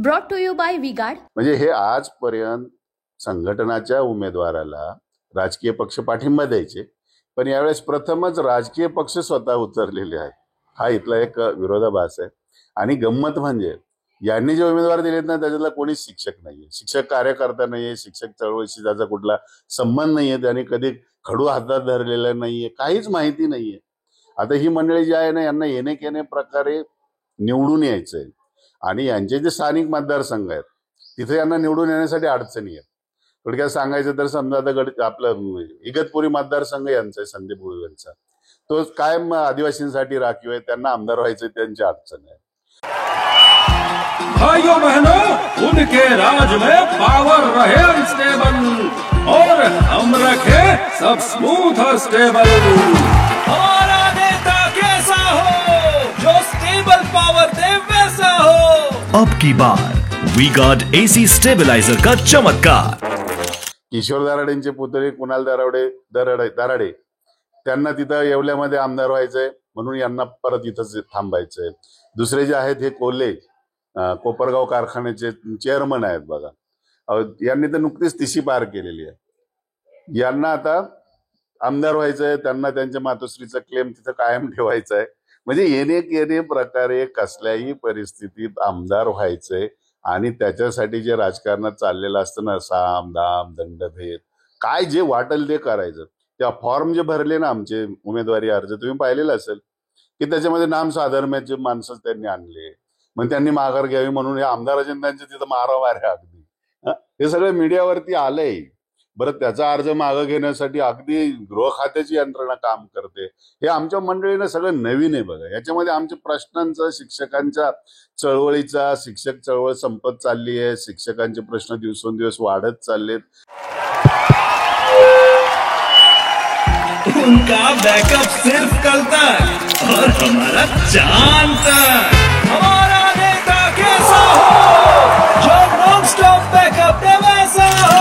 Brought to you by V Guard. म्हणजे हे आजपर्यंत संघटनाच्या उमेदवाराला राजकीय पक्ष पाठिंबा द्यायचे, पण यावेळेस प्रथमच राजकीय पक्ष स्वतः उतरलेले आहे. हा इथला एक विरोधाभास आहे. आणि गंमत म्हणजे यांनी जे उमेदवार दिलेत ना त्याच्यातला कोणी शिक्षक नाहीये, शिक्षक कार्यकर्ता नाहीये, शिक्षक चळवळीशी त्याचा कुठला संबंध नाहीये, त्यांनी कधी खडू हातात धरलेला नाहीये, काहीच माहिती नाहीये. आता ही मंडळी जी आहे ना यांना येणे केणे प्रकारे निवडून यायचंय आणि यांचे जे स्थानिक मतदारसंघ आहेत तिथे यांना निवडून येण्यासाठी अडचणी आहेत. थोडक्यात सांगायचं तर समजा आता आपलं इगतपुरी मतदारसंघ यांचा आहे, संदीप गुळू यांचा, तो कायम आदिवासींसाठी राखीव आहे, त्यांना आमदार व्हायचं त्यांची अडचण आहे. भाइयों बहनों, उनके राज में पावर रहे अनस्टेबल और हम रखे सब स्मूथ और स्टेबल. हमारा नेता कैसा हो जो स्टेबल पावर दे वैसा हो. अब की बार वी गार्ड एसी स्टेबलाइजर का चमत्कार. किशोर दराडेंचे पुतळे कुणाल दराडे त्यांना तिथं येवल्यामध्ये आमदार व्हायचंय म्हणून यांना परत इथंच थांबायचंय. दुसरे जे आहेत हे कोल्हे कोपरगाव कारखान्याचे चेअरमन आहेत बघा, यांनी तर नुकतीच तिशी पार केलेली आहे. यांना आता आमदार व्हायचंय, त्यांना त्यांच्या मातोश्रीचा क्लेम तिथं कायम ठेवायचा आहे. म्हणजे येणे प्रकारे कसल्याही परिस्थितीत आमदार व्हायचंय आणि त्याच्यासाठी जे राजकारणात चाललेलं असतं ना, साम दाम दंडभेद काय जे वाटेल ते करायचं. त्या फॉर्म जे भरले ना आमचे उमेदवारी अर्ज तुम्ही पाहिलेला असेल की त्याच्यामध्ये नाम साधर्म्याचे माणसं त्यांनी आणले, मग त्यांनी माघार घ्यावी म्हणून या आमदाराचे त्यांचे तिथं मारामार आहे अगदी. हे सगळं मीडियावरती आलंय. बरं, त्याचा अर्ज मागं घेण्यासाठी अगदी गृह खात्याची यंत्रणा काम करते. हे आमच्या मंडळीनं सगळं नवीन आहे बघा. याच्यामध्ये आमच्या प्रश्नांचा, शिक्षकांच्या चळवळीचा, शिक्षक चळवळ संपत चालली आहे, शिक्षकांचे प्रश्न दिवसेंदिवस वाढत चाललेत. उनका बैकअप सिर्फ कल तक और हमारा चांद तक. हमारा नेता कैसा हो जो नॉन स्टॉप बैकअप दे वैसा हो.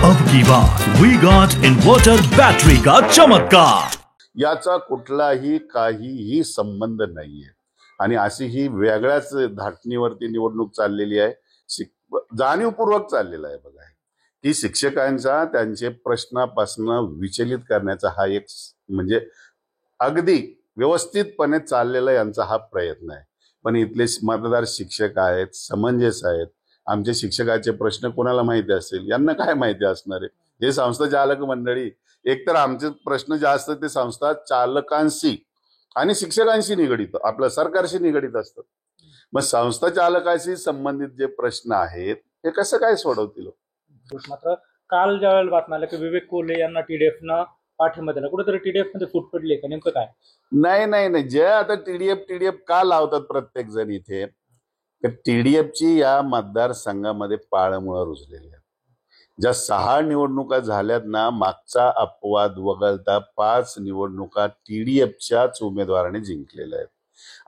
अब की बार वी गार्ड इन्वर्टर बैटरी का चमत्कार. याचा कुठलाही काहीही संबंध नाहीये आणि अशी ही वेगळ्याच धाटणीवरती निवडणूक चाललेली आहे. जाणीवपूर्वक चाललेला आहे बघा की शिक्षकांचा त्यांचे प्रश्नापासून विचलित करण्याचा हा एक म्हणजे अगदी व्यवस्थितपणे चाललेला यांचा हा प्रयत्न आहे. पण इथले मतदार शिक्षक आहेत, समंजस आहेत. आमच्या शिक्षकाचे प्रश्न कोणाला माहिती असेल, यांना काय माहिती असणार आहे. हे संस्था चालक मंडळी एकतर आमचे प्रश्न जे असतात ते संस्था चालकांशी आणि शिक्षकांशी निगडीत, आपलं सरकारशी निगडीत असतात. मग संस्था चालकाशी संबंधित जे प्रश्न आहेत हे कसं काय सोडवतील. मात्र काल ज्या वेळेला बातम्या आल्या की विवेक कोल्हे यांना TDF पाठिंबा दिला, कुठेतरी TDF मध्ये फूट पडली का, नेमकं काय? नाही जे आता TDF का लावतात प्रत्येक जण इथे, TDFची या मतदारसंघामध्ये पाळमुळं रुजलेली आहे. ज्या 6 निवडणुका झाल्यात ना, मागचा अपवाद वगळता 5 निवडणुका TDFच्याच उमेदवाराने जिंकलेल्या आहेत.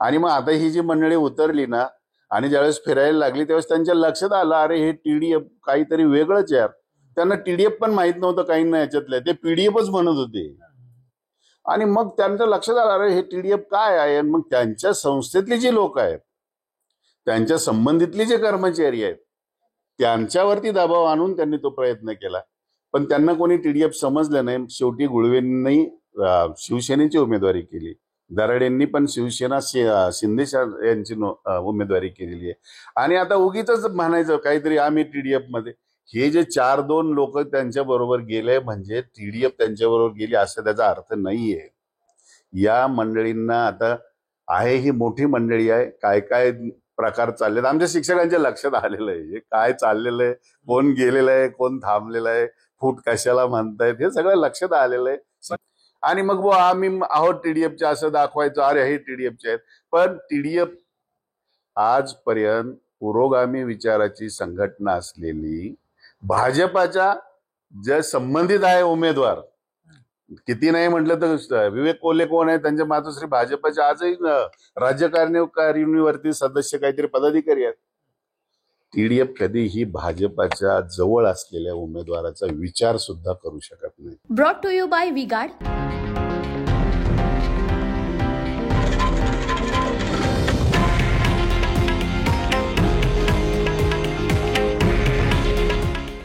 आणि मग आता ही जी मंडळी उतरली ना आणि ज्यावेळेस फिरायला लागली त्यावेळेस त्यांच्या लक्षात आलं, अरे हे TDF काहीतरी वेगळंच यार. त्यांना TDF पण माहित नव्हतं काही ना याच्यातलं, ते PDFच म्हणत होते. आणि मग त्यांच्या लक्षात आलं, अरे हे TDF काय आहे. मग त्यांच्या संस्थेतली जी लोक आहेत, त्यांच्या संबंधितले जे कर्मचारी आहेत, त्यांच्यावरती दबाव आणून त्यांनी तो प्रयत्न केला. पण त्यांना कोणी TDF समजलं नाही. शेवटी गुळवेंनी शिवसेनेची उमेदवारी केली, दराडेंनी पण शिवसेना शिंदे यांची उमेदवारी केलेली आहे. आणि आता उगीच म्हणायचं काहीतरी आम्ही TDF मध्ये, हे जे 4-2 लोक त्यांच्या बरोबर गेले म्हणजे TDF त्यांच्या बरोबर गेली असं त्याचा अर्थ नाहीये. या मंडळींना आता आहे, ही मोठी मंडळी आहे, काय काय प्रकार चाललेत आमच्या शिक्षकांच्या लक्षात आलेलं आहे. हे काय चाललेलं आहे, कोण गेलेलं आहे, कोण थांबलेलं आहे, फूट कशाला म्हणतायत, हे सगळं लक्षात आलेलं आहे. आणि मग आम्ही आहोत TDFचे असं दाखवायचं, अरे हे TDFचे आहेत. पण TDF आजपर्यंत पुरोगामी विचाराची संघटना असलेली भाजपाच्या जे संबंधित आहे उमेदवार, किती नाही म्हटलं तर विवेक कोल्हे कोण आहे, त्यांच्या मातोश्री भाजपाच्या आजही राज्यकारिणीवरती सदस्य काहीतरी पदाधिकारी आहेत. TDF कधीही भाजपाच्या जवळ असलेल्या उमेदवाराचा विचार सुद्धा करू शकत नाही. Brought to you by V Guard.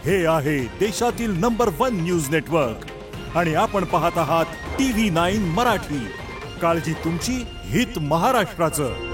हे आहे देशातील नंबर 1 न्यूज नेटवर्क आणि आपण पाहत आहात TV9 मराठी. काळजी तुमची, हित महाराष्ट्राचं.